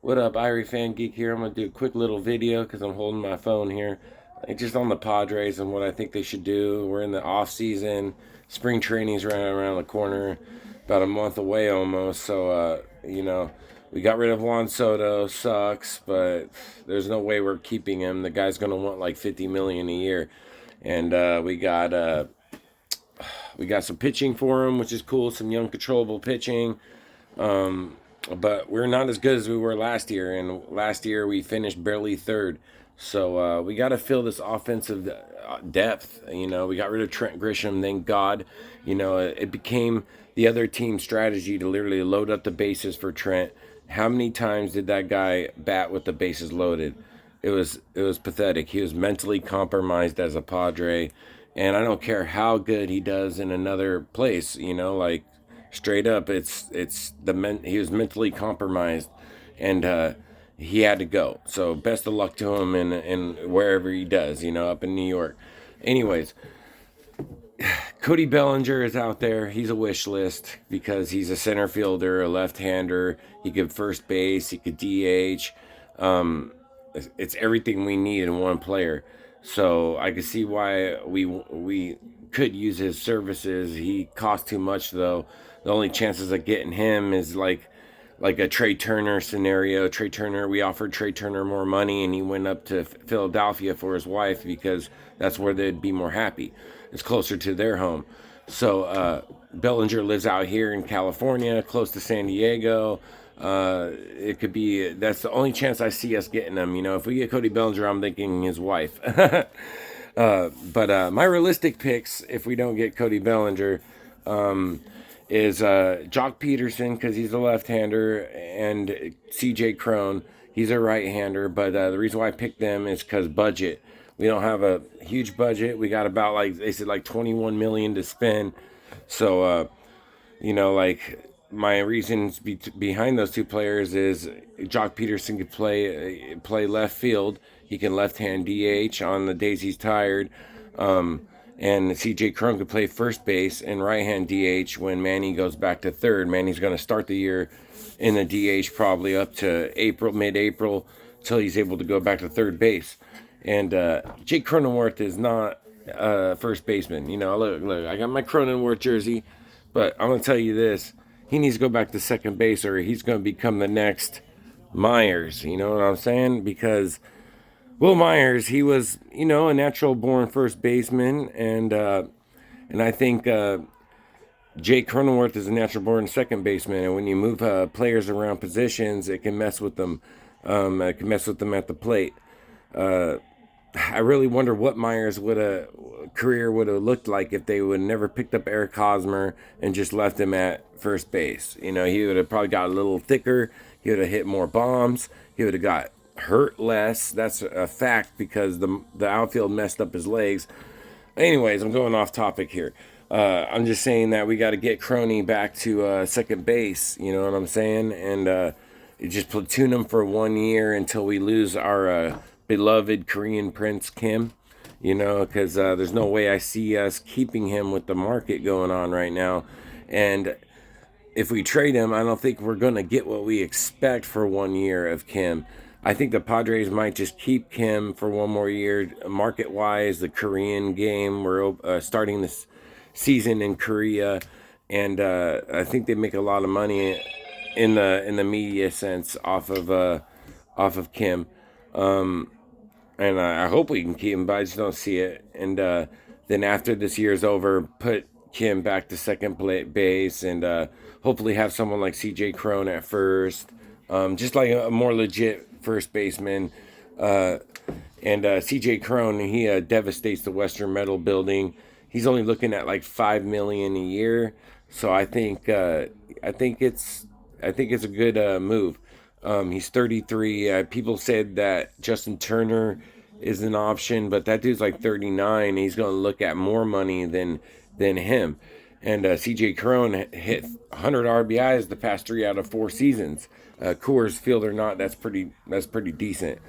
What up, irie-fan-geek here. I'm going to do a quick little video because I'm holding my phone here. Just on the Padres and what I think they should do. We're in the off season. Spring training's right around the corner, about a month away almost. So, we got rid of Juan Soto. Sucks, but there's no way we're keeping him. The guy's going to want like 50 million a year. And we got some pitching for him, which is cool. Some young, controllable pitching. Um, but we're not as good as we were last year, and last year we finished barely third. So we got to fill this offensive depth. We got rid of Trent Grisham, thank God. It became the other team's strategy to literally load up the bases for Trent. How many times did that guy bat with the bases loaded? It was pathetic. He was mentally compromised as a Padre, and I don't care how good he does in another place. Like straight up, he was mentally compromised, and he had to go. So best of luck to him in wherever he does. Up in New York. Anyways, Cody Bellinger is out there. He's a wish list because he's a center fielder, a left-hander. He could first base. He could DH. It's everything we need in one player. So I can see why we could use his services. He costs too much though. The only chances of getting him is like a Trey Turner scenario. We offered Trey Turner more money, and he went up to Philadelphia for his wife because that's where they'd be more happy. It's closer to their home. So Bellinger lives out here in California, close to San Diego. It could be that's the only chance I see us getting him. If we get Cody Bellinger, I'm thinking his wife. But my realistic picks, if we don't get Cody Bellinger, is Jock Peterson because he's a left-hander, and C.J. Cron, he's a right-hander. But the reason why I picked them is because budget. We don't have a huge budget. We got about like they said like 21 million to spend. So like my reasons behind those two players is Jock Peterson could play left field. He can left-hand DH on the days he's tired. And CJ Cron could play first base and right-hand DH when Manny goes back to third. Manny's going to start the year in the DH probably up to mid-April, till he's able to go back to third base. And Jake Cronenworth is not first baseman. Look, I got my Cronenworth jersey, but I'm going to tell you this. He needs to go back to second base or he's going to become the next Myers. You know what I'm saying? Because Will Myers, he was, a natural born first baseman, and I think Jake Cronenworth is a natural born second baseman. And when you move players around positions, it can mess with them. It can mess with them at the plate. I really wonder what Myers career would have looked like if they would never picked up Eric Hosmer and just left him at first base. He would have probably got a little thicker. He would have hit more bombs. He would have got hurt less. That's a fact because the outfield messed up his legs. Anyways, I'm going off topic here. I'm just saying that we got to get Crony back to second base. You know what I'm saying? And just platoon him for 1 year until we lose our beloved Korean Prince Kim. Because there's no way I see us keeping him with the market going on right now. And if we trade him, I don't think we're going to get what we expect for 1 year of Kim. I think the Padres might just keep Kim for 1 more year. Market-wise, the Korean game, we're starting this season in Korea, and I think they make a lot of money in the media sense off of Kim. And I hope we can keep him, but I just don't see it. And then after this year's over, put Kim back to second base, and hopefully have someone like C.J. Cron at first, just like a more legit first baseman. And C.J. Cron, he devastates the Western Metal Building. He's only looking at like 5 million a year, so I think it's a good move. He's 33. People said that Justin Turner is an option, but that dude's like 39. He's going to look at more money than him. And C.J. Cron hit 100 RBIs the past 3 out of 4 seasons. Coors Field or not, that's pretty decent.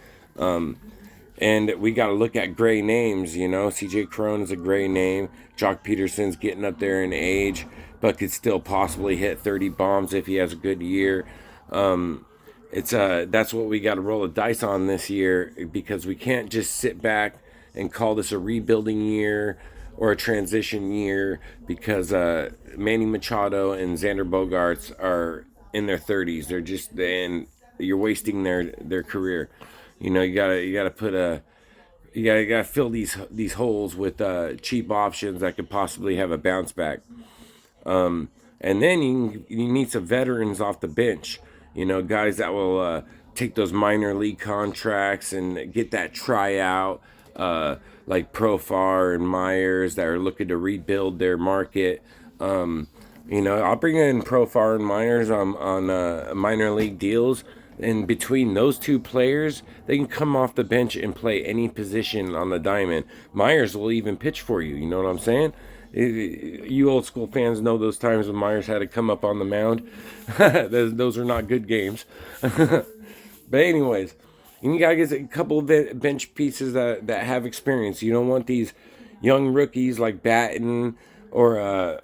And we got to look at gray names. C.J. Cron is a gray name. Jock Peterson's getting up there in age, but could still possibly hit 30 bombs if he has a good year. it's that's what we got to roll a dice on this year, because we can't just sit back and call this a rebuilding year or a transition year, because Manny Machado and Xander Bogaerts are in their 30s. They're just, and you're wasting their career. You gotta put a you gotta fill these holes with cheap options that could possibly have a bounce back. And then you need some veterans off the bench. Guys that will take those minor league contracts and get that tryout, like Profar and Myers, that are looking to rebuild their market. I'll bring in Profar and Myers on minor league deals. And between those two players, they can come off the bench and play any position on the diamond. Myers will even pitch for you. You know what I'm saying? You old school fans know those times when Myers had to come up on the mound. Those are not good games. But anyways, you gotta get a couple of bench pieces that have experience. You don't want these young rookies like Batten, or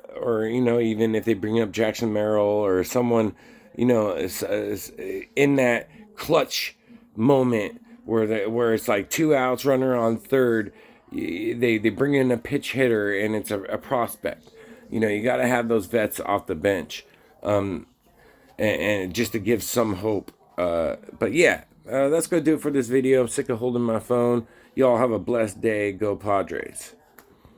even if they bring up Jackson Merrill or someone, is in that clutch moment where it's like 2 outs, runner on third. They bring in a pitch hitter and it's a prospect. You got to have those vets off the bench, and just to give some hope. But yeah, that's gonna do it for this video. I'm sick of holding my phone. Y'all have a blessed day. Go Padres.